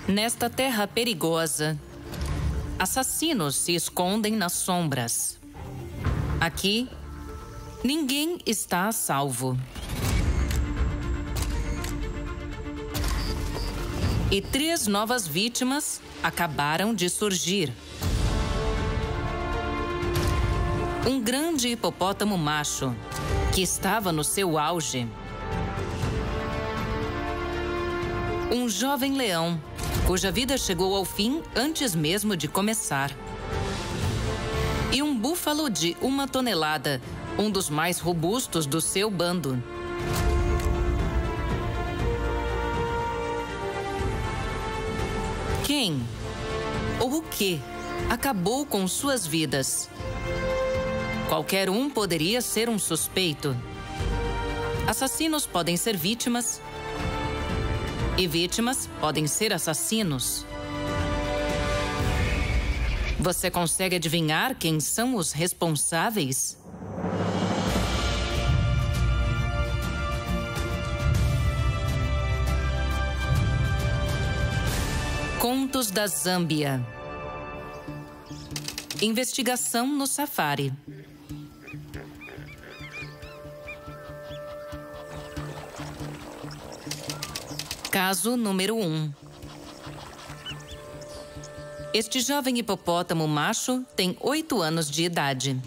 Nesta terra perigosa, assassinos se escondem nas sombras. Aqui, ninguém está a salvo. E 3 novas vítimas acabaram de surgir. Um grande hipopótamo macho, que estava no seu auge. Um jovem leão, cuja vida chegou ao fim antes mesmo de começar. E um búfalo de 1 tonelada, um dos mais robustos do seu bando. Quem ou o que acabou com suas vidas? Qualquer um poderia ser um suspeito. Assassinos podem ser vítimas. E vítimas podem ser assassinos. Você consegue adivinhar quem são os responsáveis? Contos da Zâmbia. Investigação no safari. Caso número 1. Este jovem hipopótamo macho tem 8 anos de idade.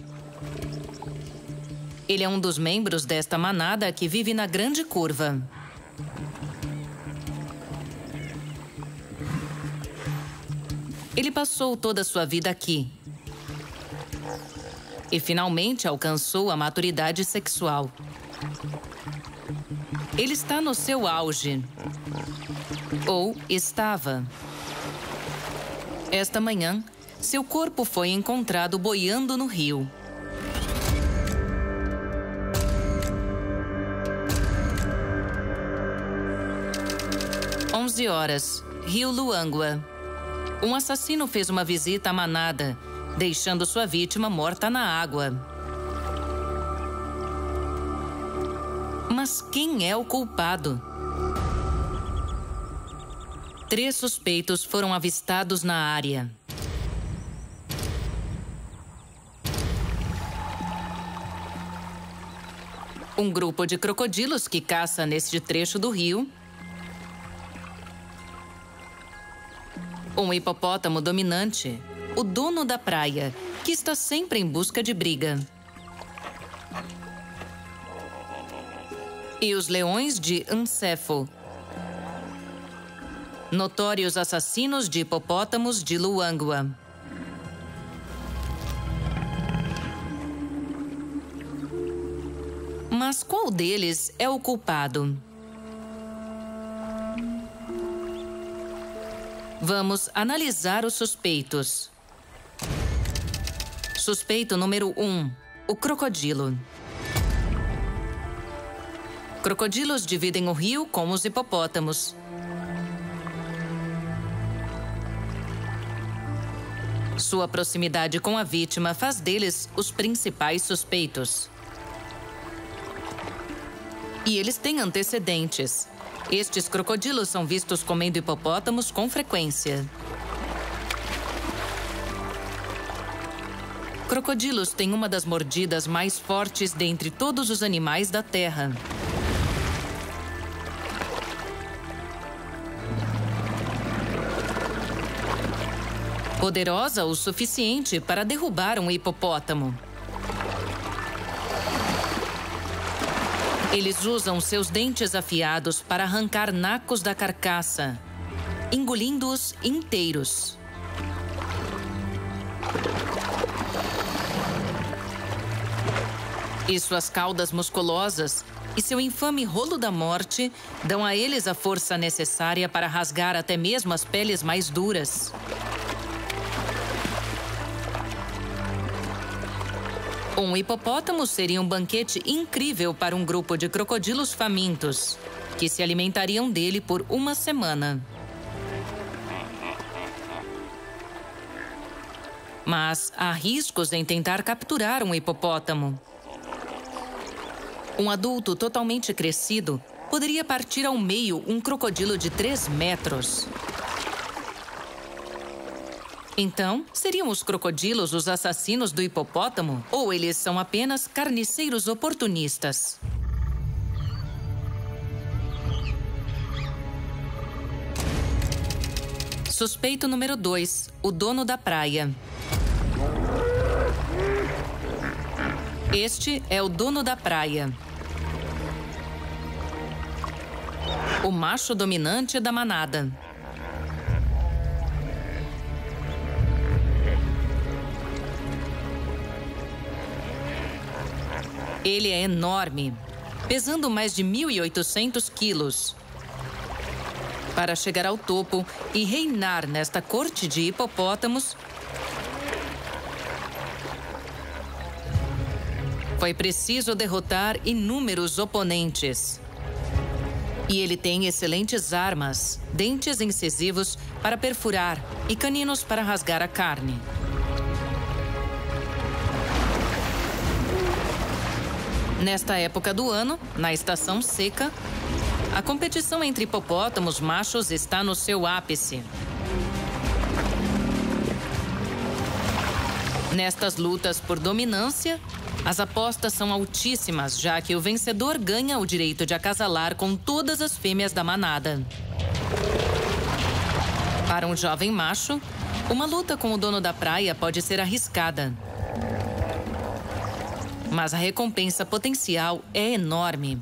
Ele é um dos membros desta manada que vive na Grande Curva. Ele passou toda a sua vida aqui. E finalmente alcançou a maturidade sexual. Ele está no seu auge. Ou estava. Esta manhã, seu corpo foi encontrado boiando no rio. Às 11 horas, Rio Luangwa. Um assassino fez uma visita à manada, deixando sua vítima morta na água. Mas quem é o culpado? 3 suspeitos foram avistados na área. Um grupo de crocodilos que caça neste trecho do rio. Um hipopótamo dominante, o dono da praia, que está sempre em busca de briga. E os leões de Nsefo, notórios assassinos de hipopótamos de Luangwa. Mas qual deles é o culpado? Vamos analisar os suspeitos. Suspeito número 1, o crocodilo. Crocodilos dividem o rio com os hipopótamos. Sua proximidade com a vítima faz deles os principais suspeitos. E eles têm antecedentes. Estes crocodilos são vistos comendo hipopótamos com frequência. Crocodilos têm uma das mordidas mais fortes dentre todos os animais da Terra. Poderosa o suficiente para derrubar um hipopótamo. Eles usam seus dentes afiados para arrancar nacos da carcaça, engolindo-os inteiros. E suas caudas musculosas e seu infame rolo da morte dão a eles a força necessária para rasgar até mesmo as peles mais duras. Um hipopótamo seria um banquete incrível para um grupo de crocodilos famintos, que se alimentariam dele por 1 semana. Mas há riscos em tentar capturar um hipopótamo. Um adulto totalmente crescido poderia partir ao meio um crocodilo de 3 metros. Então, seriam os crocodilos os assassinos do hipopótamo? Ou eles são apenas carniceiros oportunistas? Suspeito número 2, o dono da praia. Este é o dono da praia. O macho dominante da manada. Ele é enorme, pesando mais de 1.800 quilos. Para chegar ao topo e reinar nesta corte de hipopótamos, foi preciso derrotar inúmeros oponentes. E ele tem excelentes armas, dentes incisivos para perfurar e caninos para rasgar a carne. Nesta época do ano, na estação seca, a competição entre hipopótamos machos está no seu ápice. Nestas lutas por dominância, as apostas são altíssimas, já que o vencedor ganha o direito de acasalar com todas as fêmeas da manada. Para um jovem macho, uma luta com o dono da praia pode ser arriscada. Mas a recompensa potencial é enorme.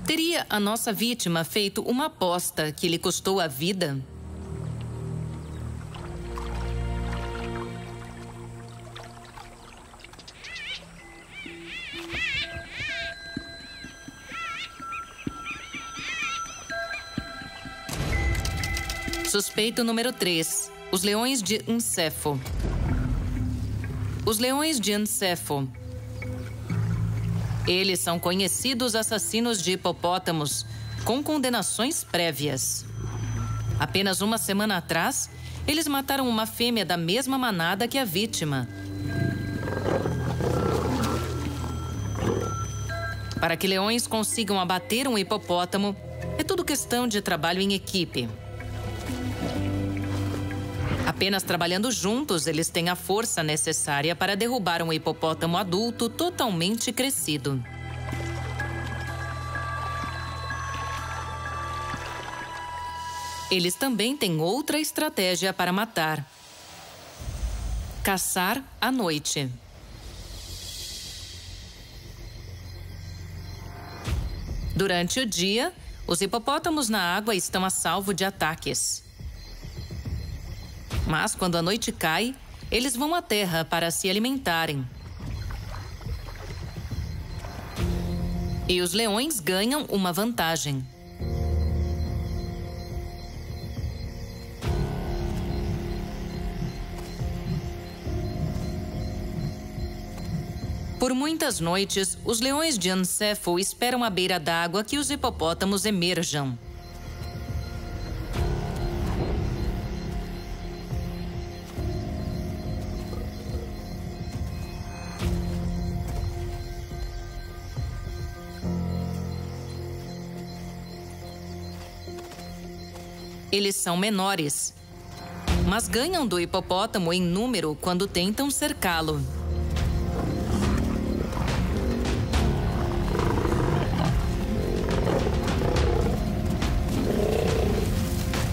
Teria a nossa vítima feito uma aposta que lhe custou a vida? Suspeito número 3. Os leões de Nsefo. Os leões de Nsefo. Eles são conhecidos assassinos de hipopótamos com condenações prévias. Apenas uma semana atrás, eles mataram uma fêmea da mesma manada que a vítima. Para que leões consigam abater um hipopótamo, é tudo questão de trabalho em equipe. Apenas trabalhando juntos, eles têm a força necessária para derrubar um hipopótamo adulto totalmente crescido. Eles também têm outra estratégia para matar: caçar à noite. Durante o dia, os hipopótamos na água estão a salvo de ataques. Mas quando a noite cai, eles vão à terra para se alimentarem. E os leões ganham uma vantagem. Por muitas noites, os leões de Nsefo esperam à beira d'água que os hipopótamos emerjam. Eles são menores, mas ganham do hipopótamo em número quando tentam cercá-lo.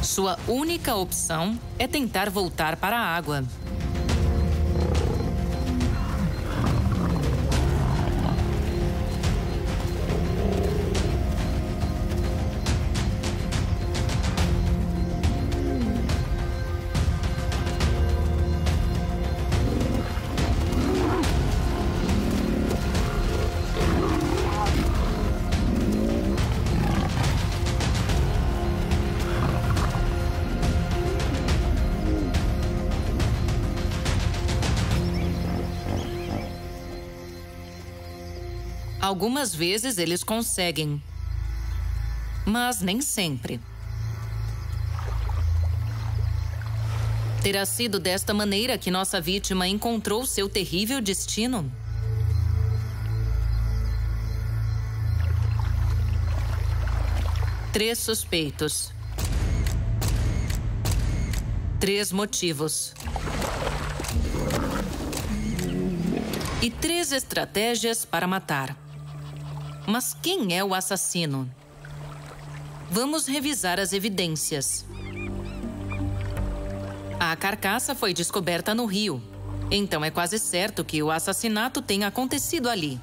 Sua única opção é tentar voltar para a água. Algumas vezes eles conseguem, mas nem sempre. Terá sido desta maneira que nossa vítima encontrou seu terrível destino? 3 suspeitos. 3 motivos. E 3 estratégias para matar. Mas quem é o assassino? Vamos revisar as evidências. A carcaça foi descoberta no rio, então é quase certo que o assassinato tenha acontecido ali.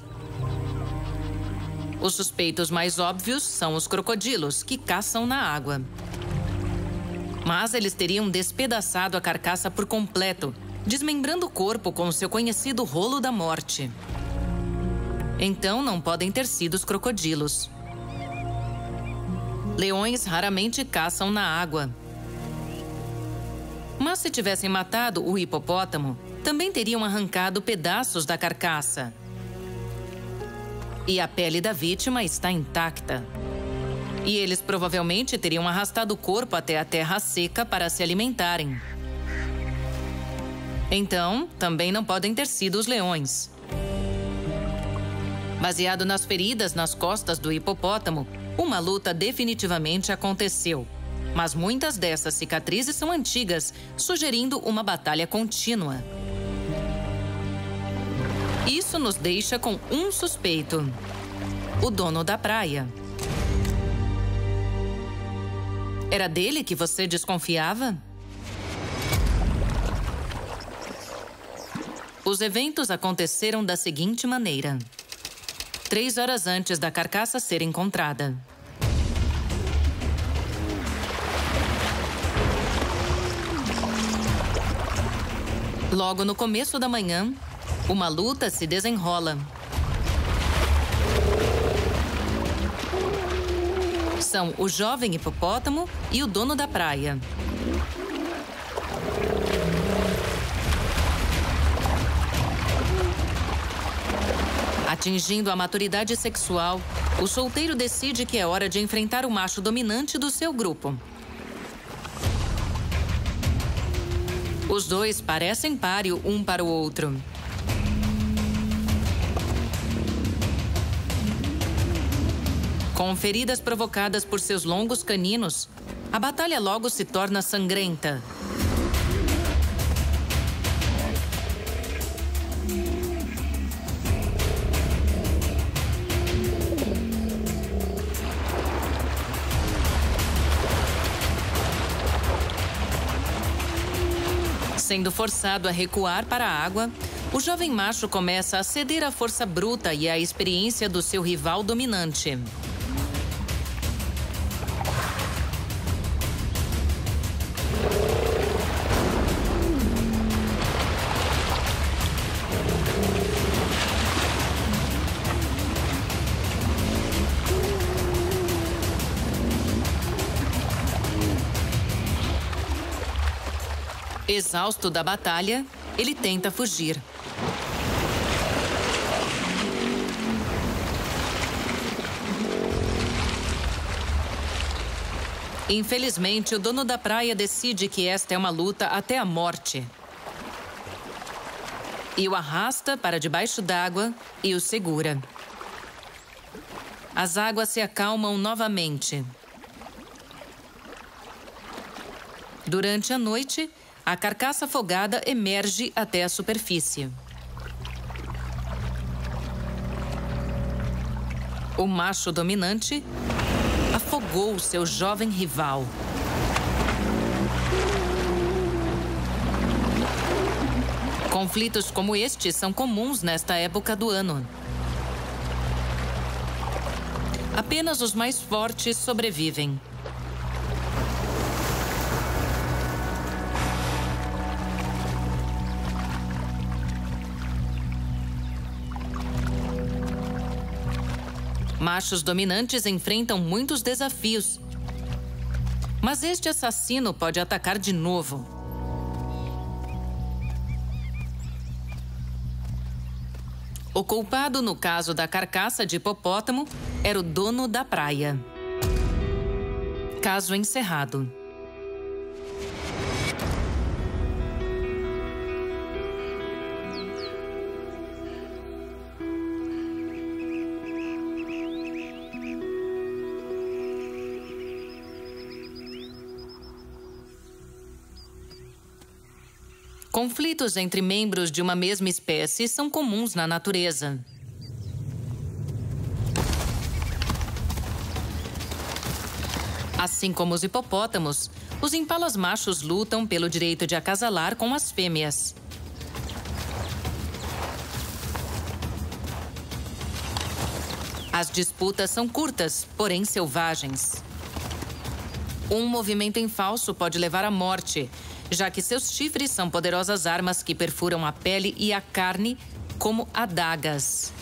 Os suspeitos mais óbvios são os crocodilos, que caçam na água. Mas eles teriam despedaçado a carcaça por completo, desmembrando o corpo com o seu conhecido rolo da morte. Então não podem ter sido os crocodilos. Leões raramente caçam na água. Mas se tivessem matado o hipopótamo, também teriam arrancado pedaços da carcaça. E a pele da vítima está intacta. E eles provavelmente teriam arrastado o corpo até a terra seca para se alimentarem. Então, também não podem ter sido os leões. Baseado nas feridas nas costas do hipopótamo, uma luta definitivamente aconteceu. Mas muitas dessas cicatrizes são antigas, sugerindo uma batalha contínua. Isso nos deixa com um suspeito: o dono da praia. Era dele que você desconfiava? Os eventos aconteceram da seguinte maneira: 3 horas antes da carcaça ser encontrada. Logo no começo da manhã, uma luta se desenrola. São o jovem hipopótamo e o dono da praia. Atingindo a maturidade sexual, o solteiro decide que é hora de enfrentar o macho dominante do seu grupo. Os dois parecem páreo um para o outro. Com feridas provocadas por seus longos caninos, a batalha logo se torna sangrenta. Sendo forçado a recuar para a água, o jovem macho começa a ceder à força bruta e à experiência do seu rival dominante. Exausto da batalha, ele tenta fugir. Infelizmente, o dono da praia decide que esta é uma luta até a morte. E o arrasta para debaixo d'água e o segura. As águas se acalmam novamente. Durante a noite, a carcaça afogada emerge até a superfície. O macho dominante afogou seu jovem rival. Conflitos como este são comuns nesta época do ano. Apenas os mais fortes sobrevivem. Machos dominantes enfrentam muitos desafios. Mas este assassino pode atacar de novo. O culpado no caso da carcaça de hipopótamo era o dono da praia. Caso encerrado. Conflitos entre membros de uma mesma espécie são comuns na natureza. Assim como os hipopótamos, os impalas machos lutam pelo direito de acasalar com as fêmeas. As disputas são curtas, porém selvagens. Um movimento em falso pode levar à morte, já que seus chifres são poderosas armas que perfuram a pele e a carne como adagas.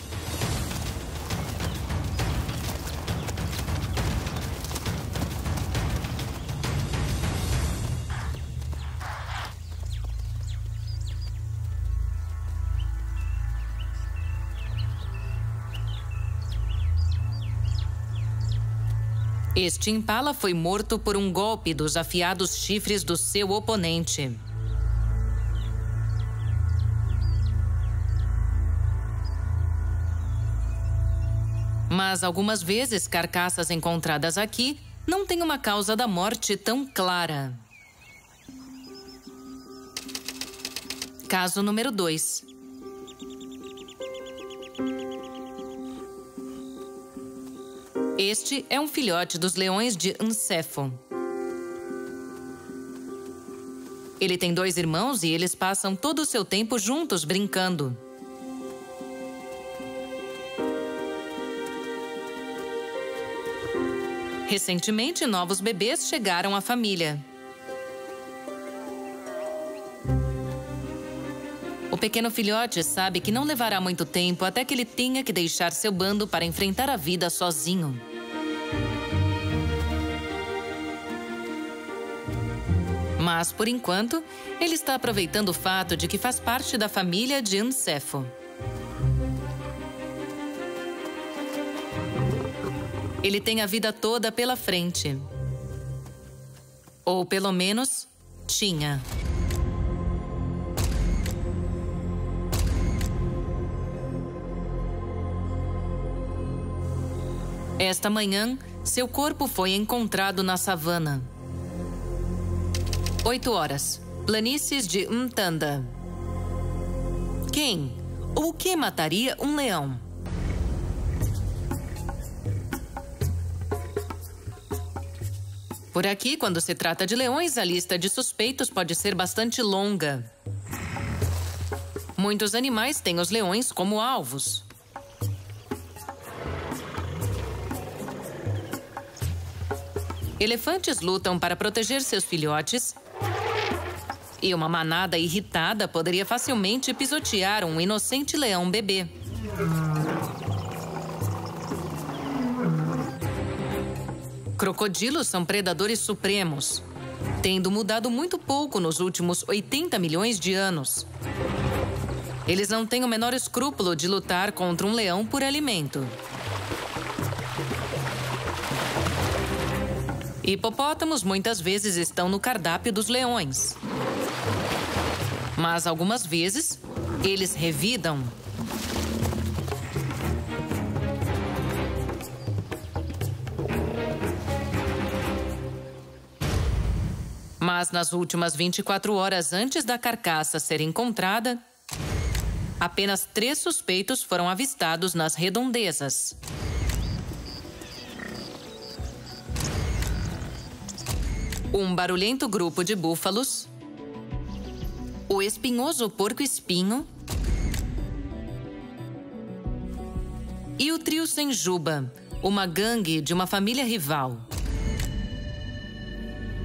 Este impala foi morto por um golpe dos afiados chifres do seu oponente. Mas algumas vezes, carcaças encontradas aqui não têm uma causa da morte tão clara. Caso número 2. Este é um filhote dos leões de Ncefo. Ele tem 2 irmãos e eles passam todo o seu tempo juntos brincando. Recentemente, novos bebês chegaram à família. O pequeno filhote sabe que não levará muito tempo até que ele tenha que deixar seu bando para enfrentar a vida sozinho. Mas, por enquanto, ele está aproveitando o fato de que faz parte da família de Ncefo. Ele tem a vida toda pela frente. Ou, pelo menos, tinha. Esta manhã, seu corpo foi encontrado na savana. 8 horas. Planícies de Mtanda. Quem ou o que mataria um leão? Por aqui, quando se trata de leões, a lista de suspeitos pode ser bastante longa. Muitos animais têm os leões como alvos. Elefantes lutam para proteger seus filhotes. E uma manada irritada poderia facilmente pisotear um inocente leão bebê. Crocodilos são predadores supremos, tendo mudado muito pouco nos últimos 80 milhões de anos. Eles não têm o menor escrúpulo de lutar contra um leão por alimento. Hipopótamos muitas vezes estão no cardápio dos leões. Mas algumas vezes, eles revidam. Mas nas últimas 24 horas antes da carcaça ser encontrada, apenas 3 suspeitos foram avistados nas redondezas. Um barulhento grupo de búfalos, o espinhoso porco-espinho e o trio sem juba, uma gangue de uma família rival.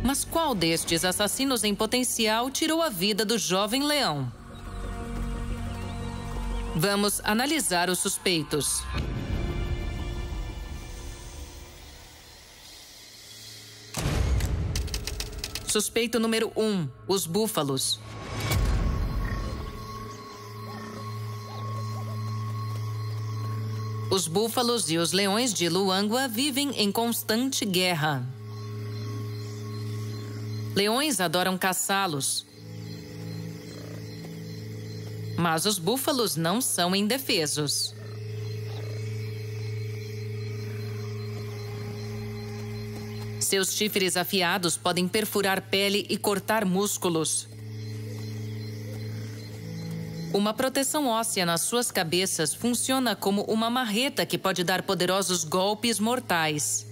Mas qual destes assassinos em potencial tirou a vida do jovem leão? Vamos analisar os suspeitos. Suspeito número 1, os búfalos. Os búfalos e os leões de Luangwa vivem em constante guerra. Leões adoram caçá-los. Mas os búfalos não são indefesos. Seus chifres afiados podem perfurar pele e cortar músculos. Uma proteção óssea nas suas cabeças funciona como uma marreta que pode dar poderosos golpes mortais.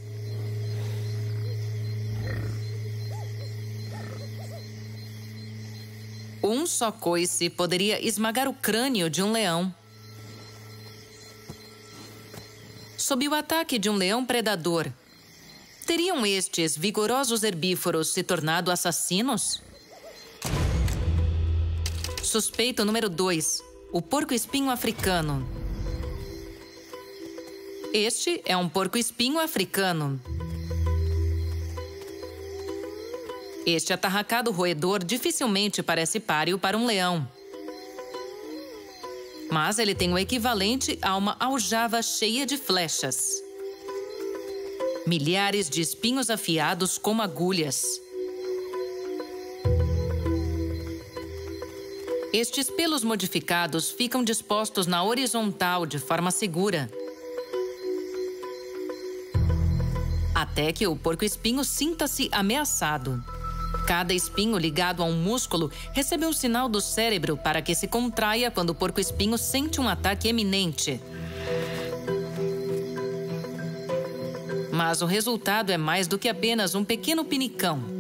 Um só coice poderia esmagar o crânio de um leão. Sob o ataque de um leão predador, teriam estes vigorosos herbívoros se tornado assassinos? Suspeito número 2, o porco-espinho africano. Este é um porco-espinho africano. Este atarracado roedor dificilmente parece páreo para um leão. Mas ele tem o equivalente a uma aljava cheia de flechas. Milhares de espinhos afiados como agulhas. Estes pelos modificados ficam dispostos na horizontal de forma segura. Até que o porco-espinho sinta-se ameaçado. Cada espinho ligado a um músculo recebe um sinal do cérebro para que se contraia quando o porco-espinho sente um ataque iminente. Mas o resultado é mais do que apenas um pequeno pinicão.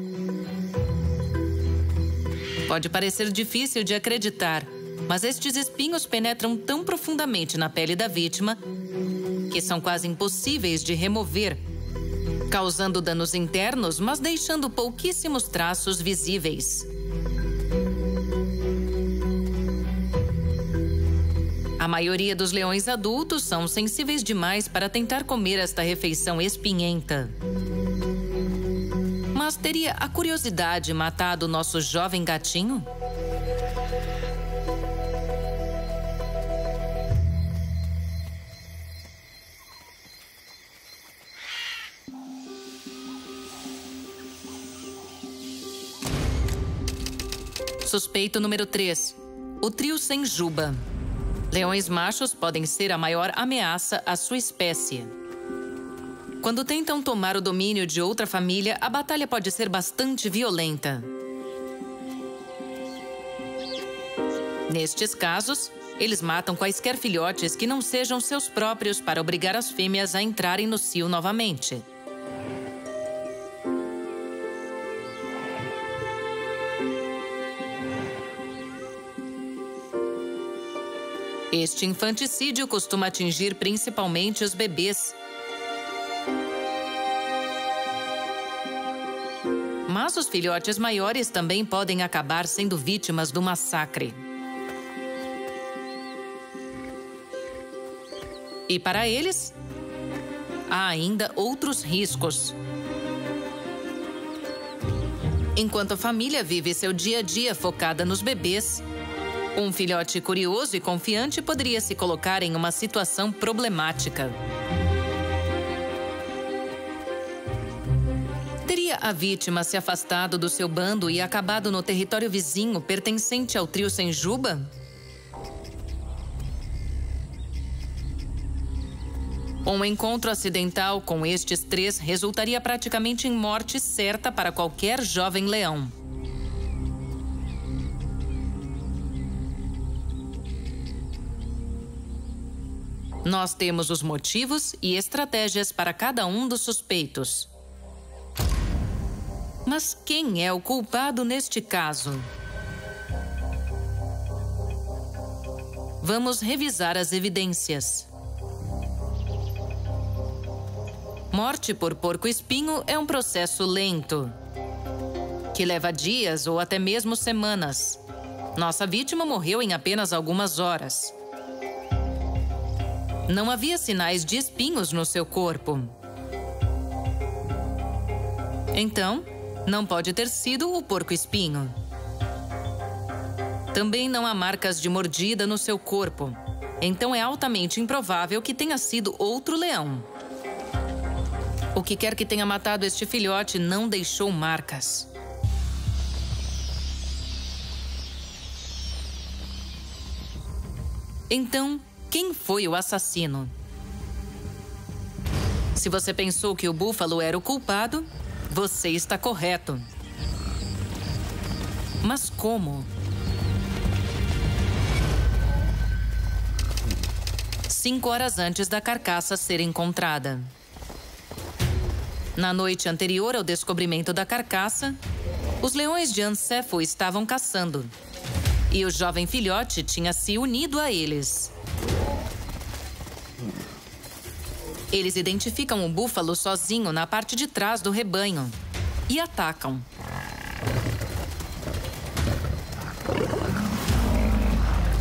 Pode parecer difícil de acreditar, mas estes espinhos penetram tão profundamente na pele da vítima que são quase impossíveis de remover, causando danos internos, mas deixando pouquíssimos traços visíveis. A maioria dos leões adultos são sensíveis demais para tentar comer esta refeição espinhenta. Mas teria a curiosidade matado nosso jovem gatinho? Suspeito número 3. O trio sem juba. Leões machos podem ser a maior ameaça à sua espécie. Quando tentam tomar o domínio de outra família, a batalha pode ser bastante violenta. Nestes casos, eles matam quaisquer filhotes que não sejam seus próprios para obrigar as fêmeas a entrarem no cio novamente. Este infanticídio costuma atingir principalmente os bebês. Mas os filhotes maiores também podem acabar sendo vítimas do massacre. E para eles, há ainda outros riscos. Enquanto a família vive seu dia a dia focada nos bebês, um filhote curioso e confiante poderia se colocar em uma situação problemática. Teria a vítima se afastado do seu bando e acabado no território vizinho pertencente ao trio sem juba? Um encontro acidental com estes três resultaria praticamente em morte certa para qualquer jovem leão. Nós temos os motivos e estratégias para cada um dos suspeitos. Mas quem é o culpado neste caso? Vamos revisar as evidências. Morte por porco-espinho é um processo lento, que leva dias ou até mesmo semanas. Nossa vítima morreu em apenas algumas horas. Não havia sinais de espinhos no seu corpo. Então, não pode ter sido o porco-espinho. Também não há marcas de mordida no seu corpo. Então é altamente improvável que tenha sido outro leão. O que quer que tenha matado este filhote não deixou marcas. Então, quem foi o assassino? Se você pensou que o búfalo era o culpado, você está correto. Mas como? 5 horas antes da carcaça ser encontrada. Na noite anterior ao descobrimento da carcaça, os leões de Ancefo estavam caçando e o jovem filhote tinha se unido a eles. Eles identificam o búfalo sozinho na parte de trás do rebanho e atacam.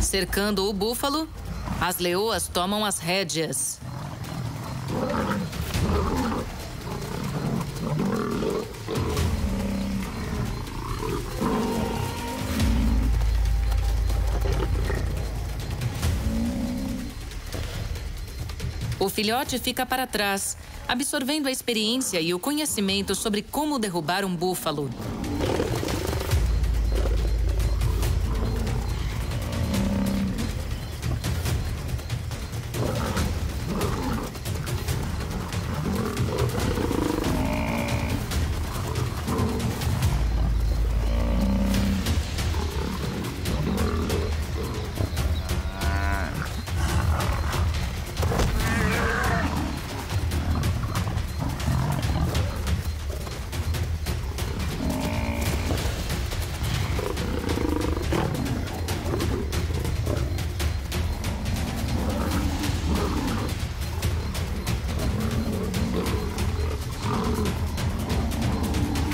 Cercando o búfalo, as leoas tomam as rédeas. O filhote fica para trás, absorvendo a experiência e o conhecimento sobre como derrubar um búfalo.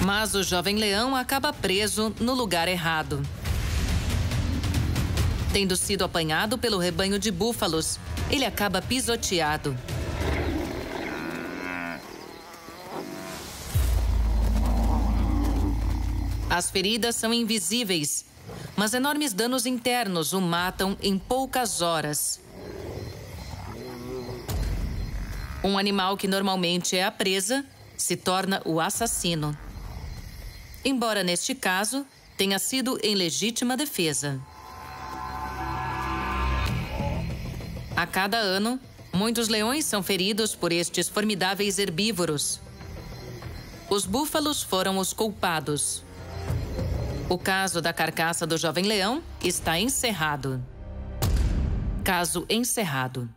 Mas o jovem leão acaba preso no lugar errado. Tendo sido apanhado pelo rebanho de búfalos, ele acaba pisoteado. As feridas são invisíveis, mas enormes danos internos o matam em poucas horas. Um animal que normalmente é a presa se torna o assassino. Embora, neste caso, tenha sido em legítima defesa. A cada ano, muitos leões são feridos por estes formidáveis herbívoros. Os búfalos foram os culpados. O caso da carcaça do jovem leão está encerrado. Caso encerrado.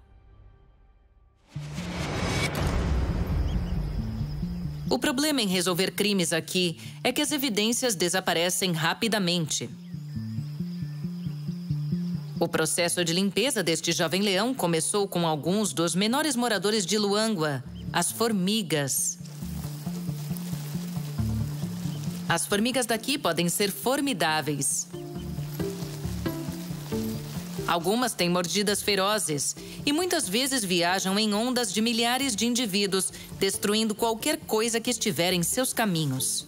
O problema em resolver crimes aqui é que as evidências desaparecem rapidamente. O processo de limpeza deste jovem leão começou com alguns dos menores moradores de Luangwa, as formigas. As formigas daqui podem ser formidáveis. Algumas têm mordidas ferozes e muitas vezes viajam em ondas de milhares de indivíduos, destruindo qualquer coisa que estiver em seus caminhos.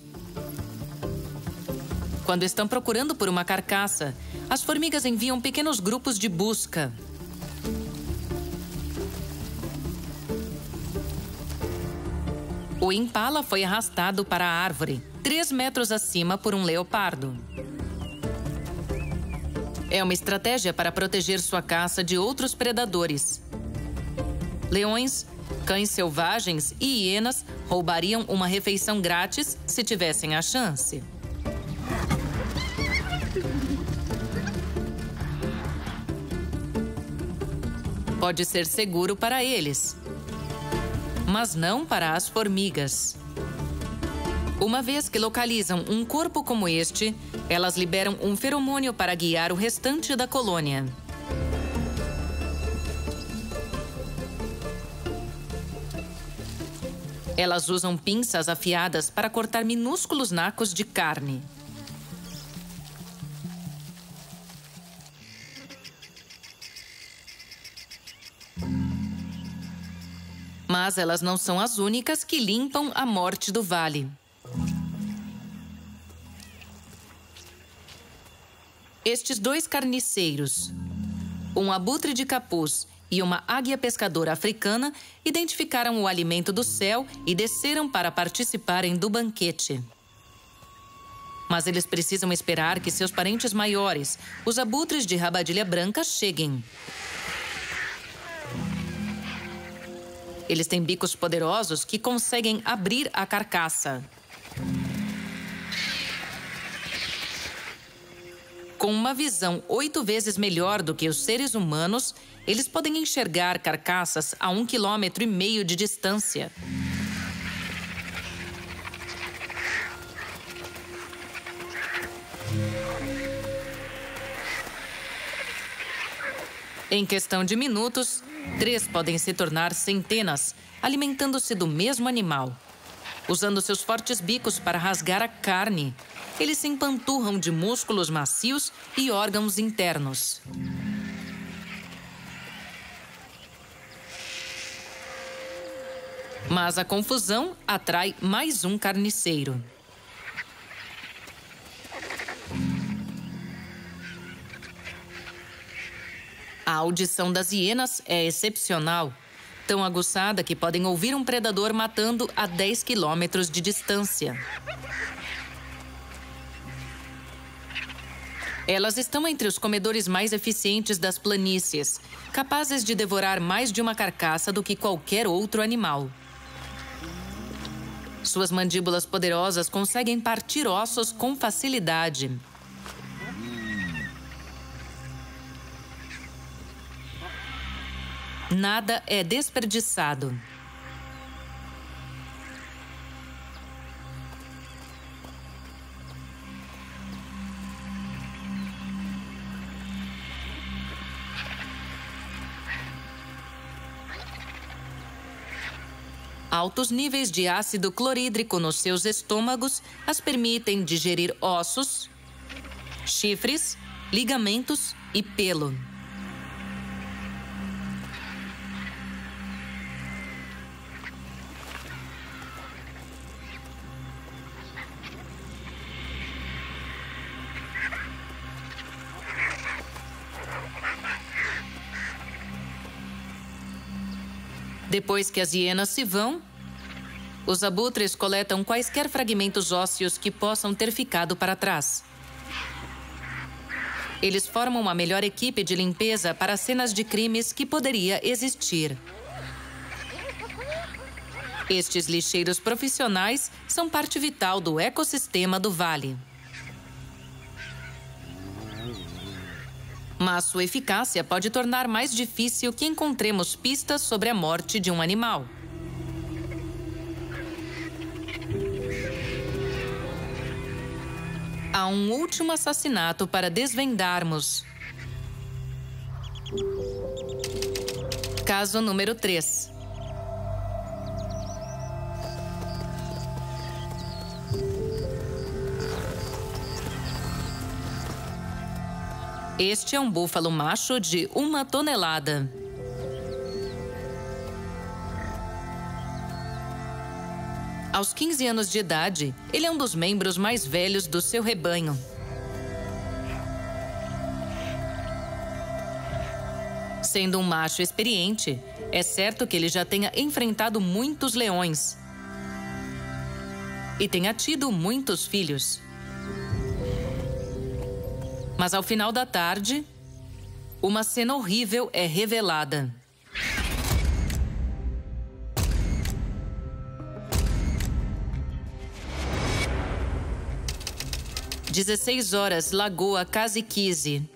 Quando estão procurando por uma carcaça, as formigas enviam pequenos grupos de busca. O impala foi arrastado para a árvore, 3 metros acima por um leopardo. É uma estratégia para proteger sua caça de outros predadores. Leões, cães selvagens e hienas roubariam uma refeição grátis se tivessem a chance. Pode ser seguro para eles, mas não para as formigas. Uma vez que localizam um corpo como este, elas liberam um feromônio para guiar o restante da colônia. Elas usam pinças afiadas para cortar minúsculos nacos de carne. Mas elas não são as únicas que limpam a morte do vale. Estes 2 carniceiros, um abutre de capuz e uma águia pescadora africana, identificaram o alimento do céu e desceram para participarem do banquete. Mas eles precisam esperar que seus parentes maiores, os abutres de rabadilha branca, cheguem. Eles têm bicos poderosos que conseguem abrir a carcaça. Com uma visão 8 vezes melhor do que os seres humanos, eles podem enxergar carcaças a 1,5 km de distância. Em questão de minutos, 3 podem se tornar centenas, alimentando-se do mesmo animal. Usando seus fortes bicos para rasgar a carne, eles se empanturram de músculos macios e órgãos internos. Mas a confusão atrai mais um carniceiro. A audição das hienas é excepcional, tão aguçada que podem ouvir um predador matando a 10 quilômetros de distância. Elas estão entre os comedores mais eficientes das planícies, capazes de devorar mais de uma carcaça do que qualquer outro animal. Suas mandíbulas poderosas conseguem partir ossos com facilidade. Nada é desperdiçado. Altos níveis de ácido clorídrico nos seus estômagos as permitem digerir ossos, chifres, ligamentos e pelo. Depois que as hienas se vão, os abutres coletam quaisquer fragmentos ósseos que possam ter ficado para trás. Eles formam uma melhor equipe de limpeza para cenas de crimes que poderia existir. Estes lixeiros profissionais são parte vital do ecossistema do vale. Mas sua eficácia pode tornar mais difícil que encontremos pistas sobre a morte de um animal. Há um último assassinato para desvendarmos. Caso número 3. Este é um búfalo macho de 1 tonelada. Aos 15 anos de idade, ele é um dos membros mais velhos do seu rebanho. Sendo um macho experiente, é certo que ele já tenha enfrentado muitos leões e tenha tido muitos filhos. Mas ao final da tarde, uma cena horrível é revelada. Às 16 horas, Lagoa Caziquize.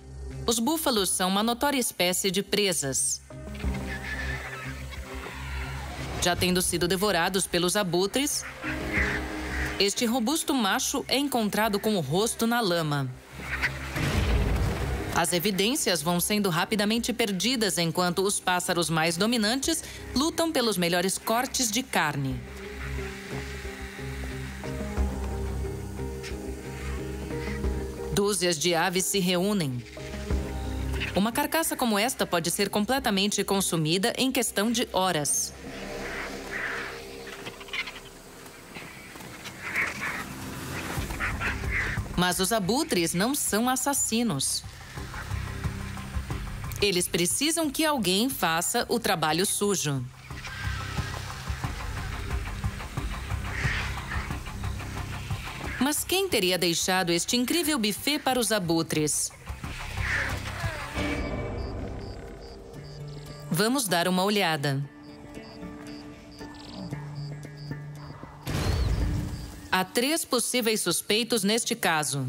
Os búfalos são uma notória espécie de presas. Já tendo sido devorados pelos abutres, este robusto macho é encontrado com o rosto na lama. As evidências vão sendo rapidamente perdidas enquanto os pássaros mais dominantes lutam pelos melhores cortes de carne. Dúzias de aves se reúnem. Uma carcaça como esta pode ser completamente consumida em questão de horas. Mas os abutres não são assassinos. Eles precisam que alguém faça o trabalho sujo. Mas quem teria deixado este incrível buffet para os abutres? Vamos dar uma olhada. Há 3 possíveis suspeitos neste caso.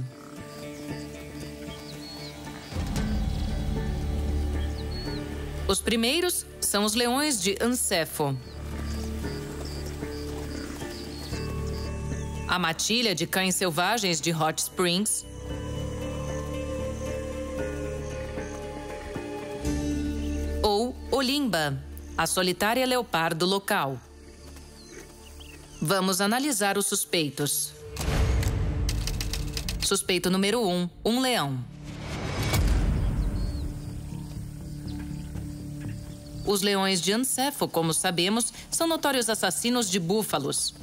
Os primeiros são os leões de Ancefo. A matilha de cães selvagens de Hot Springs. Ou Olimba, a solitária leopardo local. Vamos analisar os suspeitos. Suspeito número 1, um leão. Os leões de Ancefo, como sabemos, são notórios assassinos de búfalos.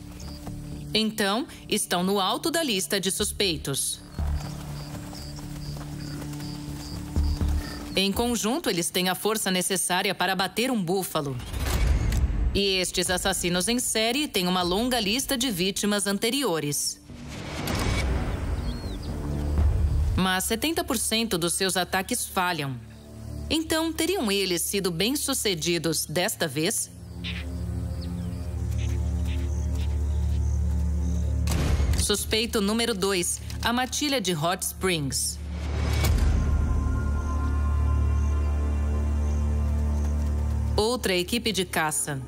Então, estão no alto da lista de suspeitos. Em conjunto, eles têm a força necessária para abater um búfalo. E estes assassinos em série têm uma longa lista de vítimas anteriores. Mas 70% dos seus ataques falham. Então, teriam eles sido bem-sucedidos desta vez? Suspeito número 2, a matilha de Hot Springs. Outra equipe de caça.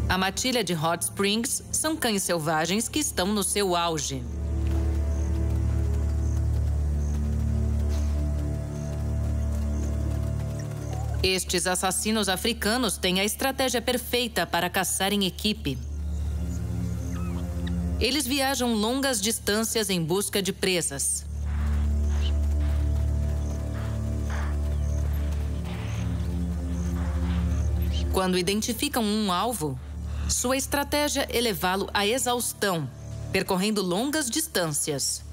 A matilha de Hot Springs são cães selvagens que estão no seu auge. Estes assassinos africanos têm a estratégia perfeita para caçar em equipe. Eles viajam longas distâncias em busca de presas. Quando identificam um alvo, sua estratégia é levá-lo à exaustão, percorrendo longas distâncias.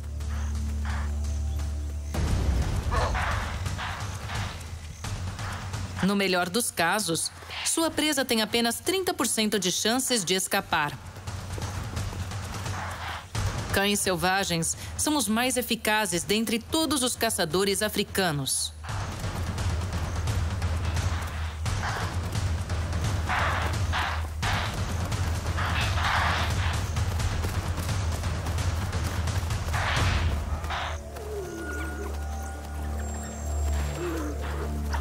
No melhor dos casos, sua presa tem apenas 30% de chances de escapar. Cães selvagens são os mais eficazes dentre todos os caçadores africanos.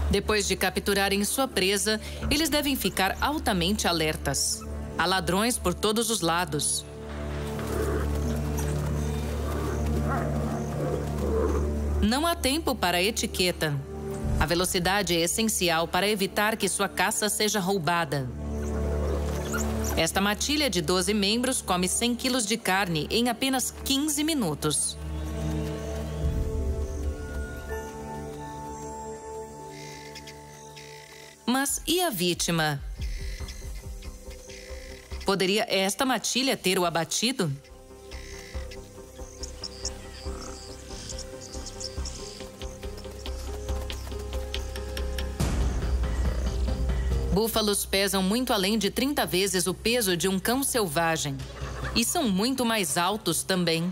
Depois de capturarem sua presa, eles devem ficar altamente alertas. Há ladrões por todos os lados. Não há tempo para etiqueta. A velocidade é essencial para evitar que sua caça seja roubada. Esta matilha de 12 membros come 100 quilos de carne em apenas 15 minutos. Mas e a vítima? Poderia esta matilha ter o abatido? Búfalos pesam muito além de 30 vezes o peso de um cão selvagem. E são muito mais altos também.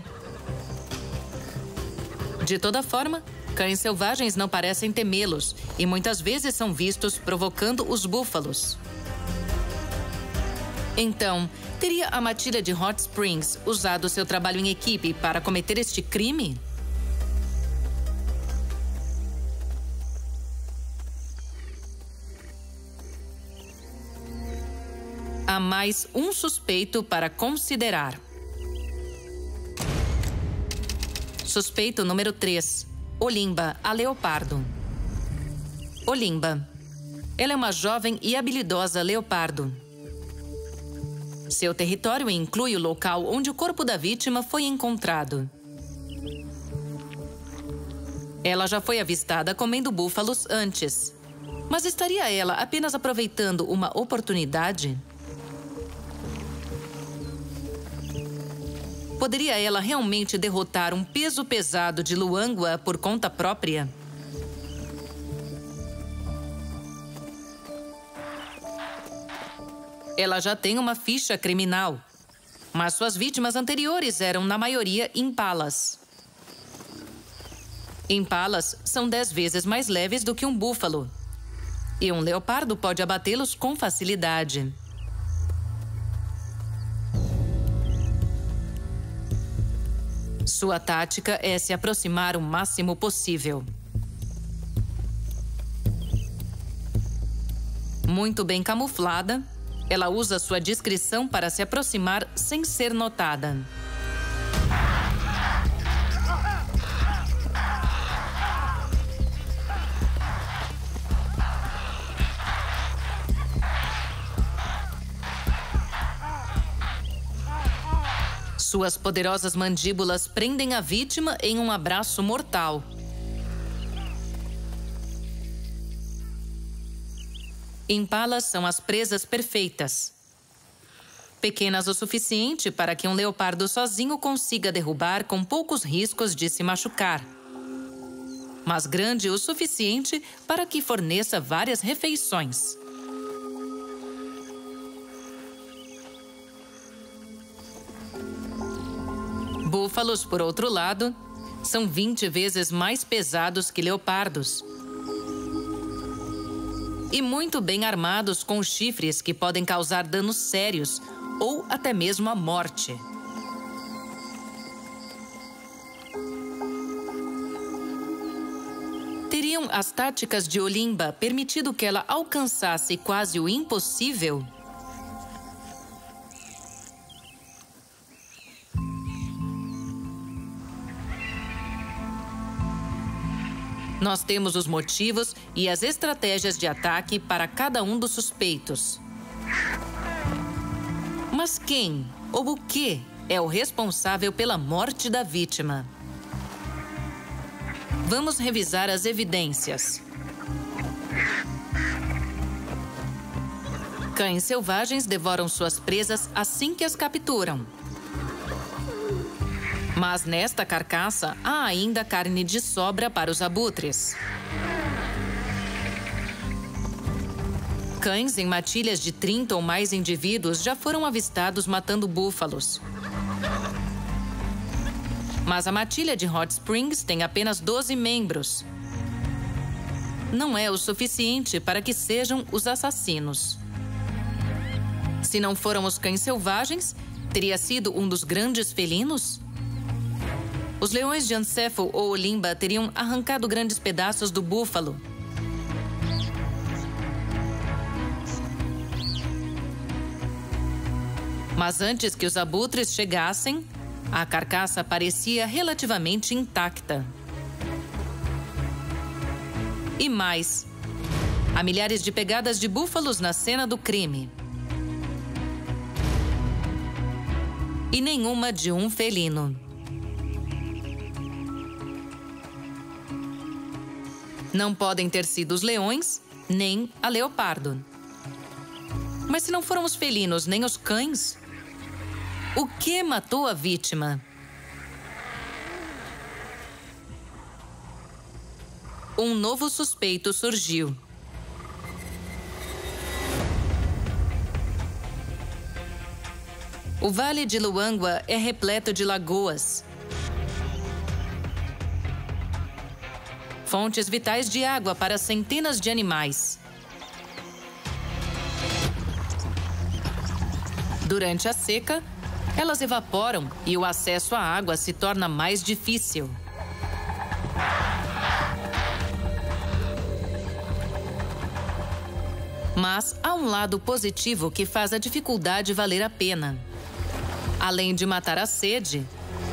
De toda forma, cães selvagens não parecem temê-los e muitas vezes são vistos provocando os búfalos. Então, teria a matilha de Hot Springs usado seu trabalho em equipe para cometer este crime? Há mais um suspeito para considerar. Suspeito número 3. Olimba, a leopardo. Olimba. Ela é uma jovem e habilidosa leopardo. Seu território inclui o local onde o corpo da vítima foi encontrado. Ela já foi avistada comendo búfalos antes. Mas estaria ela apenas aproveitando uma oportunidade? Poderia ela realmente derrotar um peso pesado de Luangwa por conta própria? Ela já tem uma ficha criminal, mas suas vítimas anteriores eram, na maioria, impalas. Impalas são 10 vezes mais leves do que um búfalo, e um leopardo pode abatê-los com facilidade. Sua tática é se aproximar o máximo possível. Muito bem camuflada, ela usa sua discrição para se aproximar sem ser notada. Suas poderosas mandíbulas prendem a vítima em um abraço mortal. Impalas são as presas perfeitas. Pequenas o suficiente para que um leopardo sozinho consiga derrubar com poucos riscos de se machucar. Mas grande o suficiente para que forneça várias refeições. Búfalos, por outro lado, são 20 vezes mais pesados que leopardos. E muito bem armados com chifres que podem causar danos sérios ou até mesmo a morte. Teriam as táticas de Olimba permitido que ela alcançasse quase o impossível? Nós temos os motivos e as estratégias de ataque para cada um dos suspeitos. Mas quem ou o que é o responsável pela morte da vítima? Vamos revisar as evidências. Cães selvagens devoram suas presas assim que as capturam. Mas nesta carcaça há ainda carne de sobra para os abutres. Cães em matilhas de 30 ou mais indivíduos já foram avistados matando búfalos. Mas a matilha de Hot Springs tem apenas 12 membros. Não é o suficiente para que sejam os assassinos. Se não foram os cães selvagens, teria sido um dos grandes felinos? Os leões de Ancefo ou Olimba teriam arrancado grandes pedaços do búfalo. Mas antes que os abutres chegassem, a carcaça parecia relativamente intacta. E mais, há milhares de pegadas de búfalos na cena do crime. E nenhuma de um felino. Não podem ter sido os leões, nem a leopardo. Mas se não foram os felinos nem os cães, o que matou a vítima? Um novo suspeito surgiu. O Vale de Luangwa é repleto de lagoas. Fontes vitais de água para centenas de animais. Durante a seca, elas evaporam e o acesso à água se torna mais difícil. Mas há um lado positivo que faz a dificuldade valer a pena. Além de matar a sede,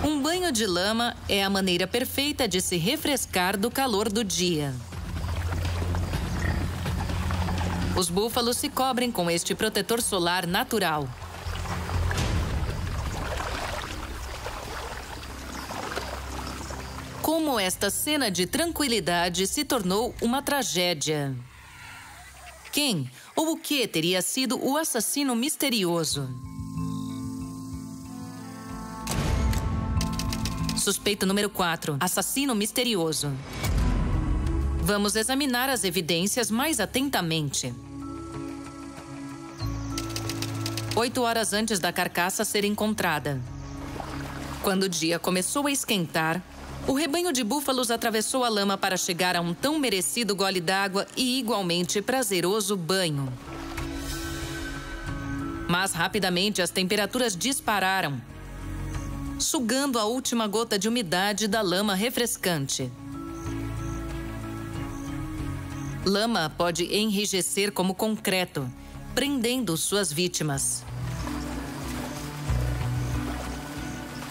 um banho de lama é a maneira perfeita de se refrescar do calor do dia. Os búfalos se cobrem com este protetor solar natural. Como esta cena de tranquilidade se tornou uma tragédia? Quem ou o que teria sido o assassino misterioso? Suspeito número 4. Assassino misterioso. Vamos examinar as evidências mais atentamente. 8 horas antes da carcaça ser encontrada. Quando o dia começou a esquentar, o rebanho de búfalos atravessou a lama para chegar a um tão merecido gole d'água e igualmente prazeroso banho. Mas rapidamente as temperaturas dispararam. sugando a última gota de umidade da lama refrescante. Lama pode enrijecer como concreto, prendendo suas vítimas.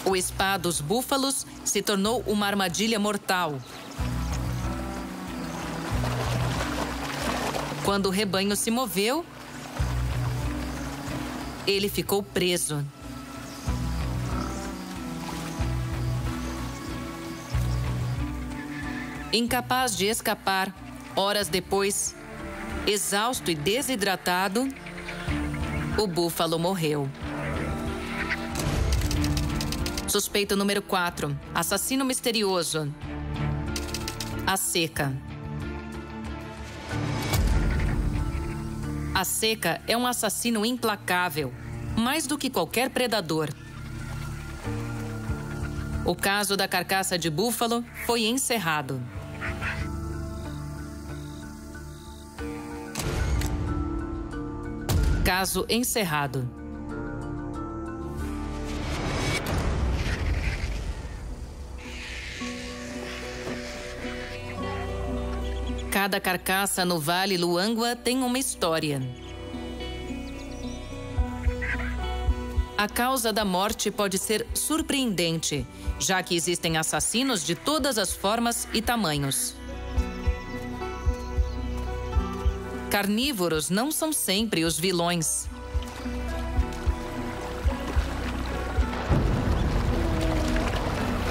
O spa dos búfalos se tornou uma armadilha mortal. Quando o rebanho se moveu, ele ficou preso. Incapaz de escapar, horas depois, exausto e desidratado, o búfalo morreu. Suspeito número 4. Assassino misterioso. A seca. A seca é um assassino implacável, mais do que qualquer predador. O caso da carcaça de búfalo foi encerrado. Caso encerrado. Cada carcaça no Vale Luangwa tem uma história. A causa da morte pode ser surpreendente, já que existem assassinos de todas as formas e tamanhos. Carnívoros não são sempre os vilões.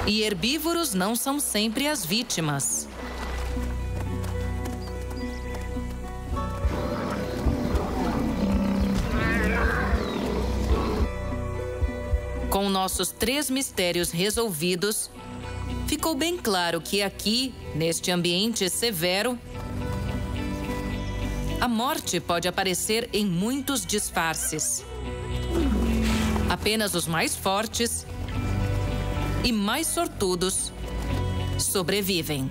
E herbívoros não são sempre as vítimas. Com nossos 3 mistérios resolvidos, ficou bem claro que aqui, neste ambiente severo, a morte pode aparecer em muitos disfarces. Apenas os mais fortes e mais sortudos sobrevivem.